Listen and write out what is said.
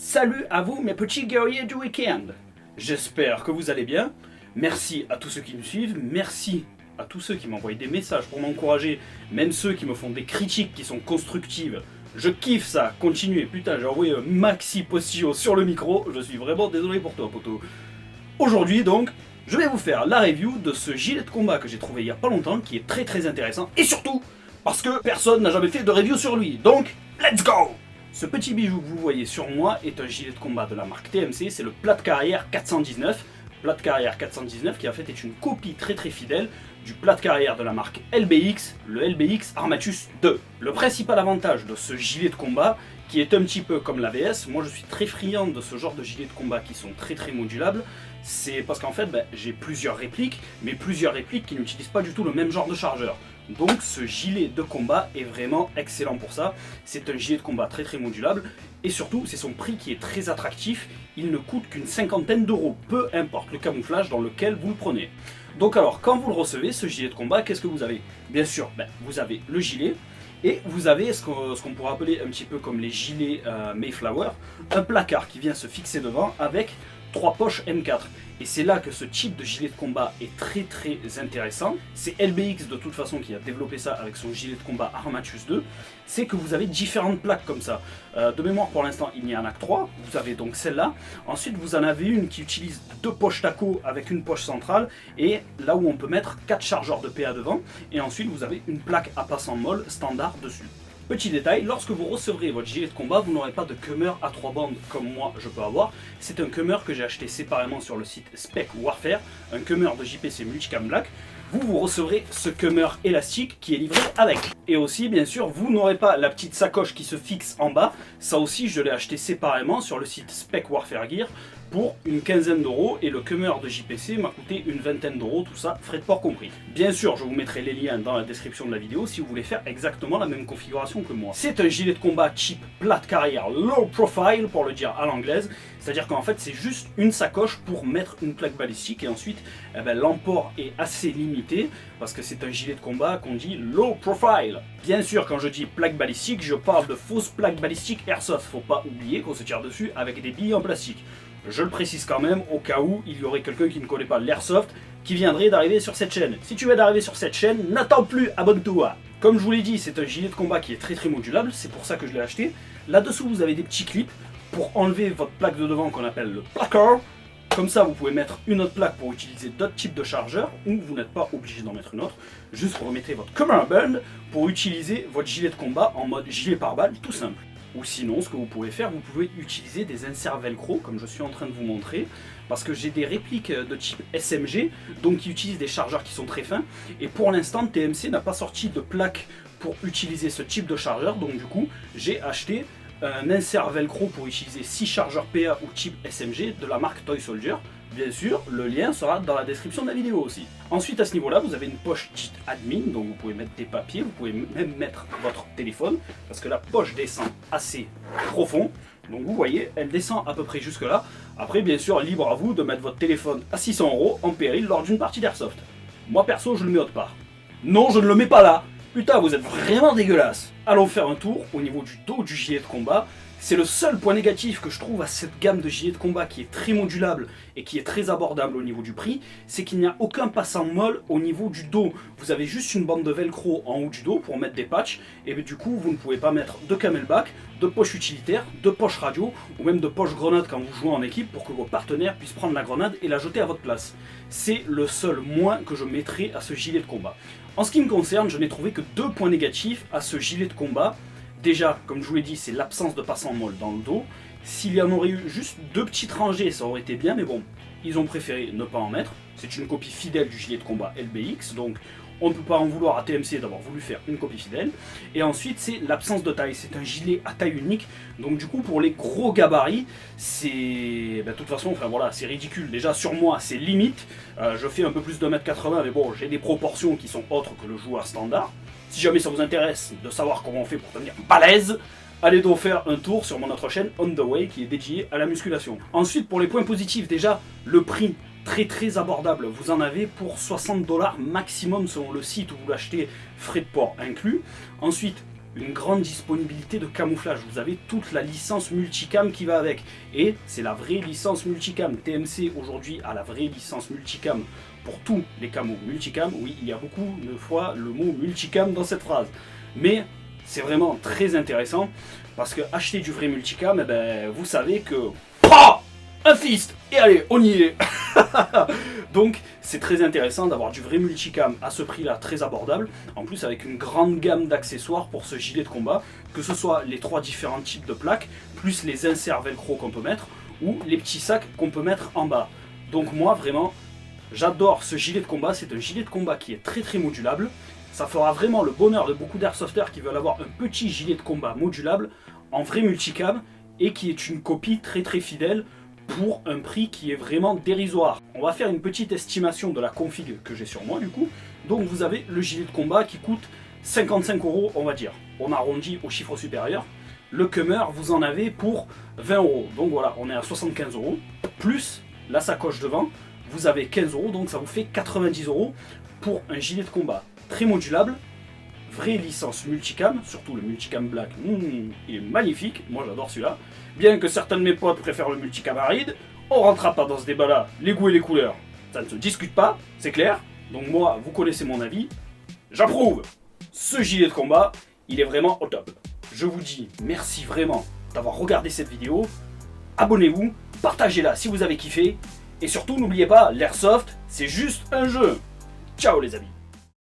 Salut à vous mes petits guerriers du week-end. J'espère que vous allez bien. Merci à tous ceux qui me suivent, merci à tous ceux qui m'envoient des messages pour m'encourager, même ceux qui me font des critiques qui sont constructives. Je kiffe ça, continuez, putain j'ai envoyé un maxi postillon sur le micro, je suis vraiment désolé pour toi poto. Aujourd'hui donc, je vais vous faire la review de ce gilet de combat que j'ai trouvé il y a pas longtemps, qui est très intéressant, et surtout, parce que personne n'a jamais fait de review sur lui, donc, let's go! Ce petit bijou que vous voyez sur moi est un gilet de combat de la marque TMC, c'est le plat de carrière 419. Plat de carrière 419 qui en fait est une copie très fidèle du plat de carrière de la marque LBX, le LBX Armatus 2. Le principal avantage de ce gilet de combat, qui est un petit peu comme l'ABS, moi je suis très friand de ce genre de gilets de combat qui sont très modulables, c'est parce qu'en fait j'ai plusieurs répliques, mais plusieurs répliques qui n'utilisent pas du tout le même genre de chargeur. Donc ce gilet de combat est vraiment excellent pour ça, c'est un gilet de combat très modulable, et surtout c'est son prix qui est très attractif, il ne coûte qu'une cinquantaine d'euros, peu importe le camouflage dans lequel vous le prenez. Donc alors quand vous le recevez, ce gilet de combat, qu'est-ce que vous avez? Bien sûr, vous avez le gilet, et vous avez ce qu'on pourrait appeler un petit peu comme les gilets Mayflower, un placard qui vient se fixer devant avec 3 poches M4. Et c'est là que ce type de gilet de combat est très intéressant. C'est LBX de toute façon qui a développé ça avec son gilet de combat Armatus 2. C'est que vous avez différentes plaques comme ça. De mémoire pour l'instant il n'y en a que 3. Vous avez donc celle-là. Ensuite vous en avez une qui utilise 2 poches taco avec une poche centrale. Et là où on peut mettre 4 chargeurs de PA devant. Et ensuite vous avez une plaque à passant molle standard dessus. Petit détail, lorsque vous recevrez votre gilet de combat, vous n'aurez pas de cummer à 3 bandes comme moi je peux avoir. C'est un cummer que j'ai acheté séparément sur le site Spec Warfare, un cummer de JPC Multicam Black. Vous recevrez ce cummer élastique qui est livré avec. Et aussi, bien sûr, vous n'aurez pas la petite sacoche qui se fixe en bas. Ça aussi, je l'ai acheté séparément sur le site Spec Warfare Gear pour une quinzaine d'euros. Et le cummer de JPC m'a coûté une vingtaine d'euros, tout ça, frais de port compris. Bien sûr, je vous mettrai les liens dans la description de la vidéo si vous voulez faire exactement la même configuration que moi. C'est un gilet de combat type plat de carrière low profile, pour le dire à l'anglaise. C'est-à-dire qu'en fait, c'est juste une sacoche pour mettre une plaque balistique et ensuite, l'emport est assez limité parce que c'est un gilet de combat qu'on dit low profile. Bien sûr, quand je dis plaque balistique, je parle de fausses plaques balistiques airsoft. Faut pas oublier qu'on se tire dessus avec des billes en plastique. Je le précise quand même au cas où il y aurait quelqu'un qui ne connaît pas l'airsoft qui viendrait d'arriver sur cette chaîne. Si tu viens d'arriver sur cette chaîne, n'attends plus, abonne-toi. Comme je vous l'ai dit, c'est un gilet de combat qui est très modulable, c'est pour ça que je l'ai acheté. Là-dessous, vous avez des petits clips pour enlever votre plaque de devant qu'on appelle le placard. Comme ça, vous pouvez mettre une autre plaque pour utiliser d'autres types de chargeurs, ou vous n'êtes pas obligé d'en mettre une autre. Juste vous remettez votre camera band pour utiliser votre gilet de combat en mode gilet pare-balles, tout simple. Ou sinon, ce que vous pouvez faire, vous pouvez utiliser des inserts velcro, comme je suis en train de vous montrer, parce que j'ai des répliques de type SMG, donc qui utilisent des chargeurs qui sont très fins, et pour l'instant, TMC n'a pas sorti de plaque pour utiliser ce type de chargeur, donc du coup, j'ai acheté un insert velcro pour utiliser 6 chargeurs PA ou type SMG de la marque Toy Soldier. Bien sûr, le lien sera dans la description de la vidéo aussi. Ensuite, à ce niveau-là, vous avez une poche dite admin, donc vous pouvez mettre des papiers, vous pouvez même mettre votre téléphone, parce que la poche descend assez profond. Donc vous voyez, elle descend à peu près jusque là. Après, bien sûr, libre à vous de mettre votre téléphone à 600 € en péril lors d'une partie d'airsoft. Moi perso, je le mets autre part. Non, je ne le mets pas là. Putain, vous êtes vraiment dégueulasse. Allons faire un tour au niveau du dos du gilet de combat. C'est le seul point négatif que je trouve à cette gamme de gilets de combat qui est très modulable et qui est très abordable au niveau du prix, c'est qu'il n'y a aucun passant molle au niveau du dos. Vous avez juste une bande de velcro en haut du dos pour mettre des patchs, et du coup vous ne pouvez pas mettre de camelback, de poche utilitaire, de poche radio, ou même de poche grenade quand vous jouez en équipe pour que vos partenaires puissent prendre la grenade et la jeter à votre place. C'est le seul moins que je mettrai à ce gilet de combat. En ce qui me concerne, je n'ai trouvé que 2 points négatifs à ce gilet de combat. Déjà, comme je vous l'ai dit, c'est l'absence de passant molle dans le dos. S'il y en aurait eu juste 2 petites rangées, ça aurait été bien, mais bon, ils ont préféré ne pas en mettre. C'est une copie fidèle du gilet de combat LBX, donc on ne peut pas en vouloir à TMC d'avoir voulu faire une copie fidèle. Et ensuite, c'est l'absence de taille. C'est un gilet à taille unique, donc du coup, pour les gros gabarits, c'est... de toute façon, enfin voilà, c'est ridicule. Déjà, sur moi, c'est limite. Je fais un peu plus de 1m80, mais bon, j'ai des proportions qui sont autres que le joueur standard. Si jamais ça vous intéresse de savoir comment on fait pour devenir balèze, allez donc faire un tour sur mon autre chaîne On The Way qui est dédiée à la musculation. Ensuite, pour les points positifs, déjà, le prix très abordable. Vous en avez pour 60 $ maximum selon le site où vous l'achetez, frais de port inclus. Ensuite, une grande disponibilité de camouflage. Vous avez toute la licence multicam qui va avec. Et c'est la vraie licence multicam. TMC aujourd'hui a la vraie licence multicam pour tous les camos multicam. Oui, il y a beaucoup de fois le mot multicam dans cette phrase. Mais c'est vraiment très intéressant parce que acheter du vrai multicam, eh ben, vous savez que... un fist. Et allez, on y est. Donc c'est très intéressant d'avoir du vrai multicam à ce prix-là, très abordable. En plus avec une grande gamme d'accessoires pour ce gilet de combat, que ce soit les 3 différents types de plaques, plus les inserts velcro qu'on peut mettre, ou les petits sacs qu'on peut mettre en bas. Donc moi vraiment, j'adore ce gilet de combat. C'est un gilet de combat qui est très très modulable. Ça fera vraiment le bonheur de beaucoup d'airsofters qui veulent avoir un petit gilet de combat modulable en vrai multicam et qui est une copie très très fidèle pour un prix qui est vraiment dérisoire. On va faire une petite estimation de la config que j'ai sur moi du coup. Donc vous avez le gilet de combat qui coûte 55 € on va dire. On arrondit au chiffre supérieur. Le Kummer vous en avez pour 20 €. Donc voilà, on est à 75 € plus la sacoche devant. Vous avez 15 €, donc ça vous fait 90 € pour un gilet de combat très modulable. Vraie licence multicam, surtout le multicam black, il est magnifique, moi j'adore celui-là. Bien que certains de mes potes préfèrent le multicam aride, on rentrera pas dans ce débat-là, les goûts et les couleurs, ça ne se discute pas, c'est clair. Donc moi, vous connaissez mon avis, j'approuve. Ce gilet de combat, il est vraiment au top. Je vous dis merci vraiment d'avoir regardé cette vidéo, abonnez-vous, partagez-la si vous avez kiffé, et surtout n'oubliez pas, l'airsoft, c'est juste un jeu. Ciao les amis.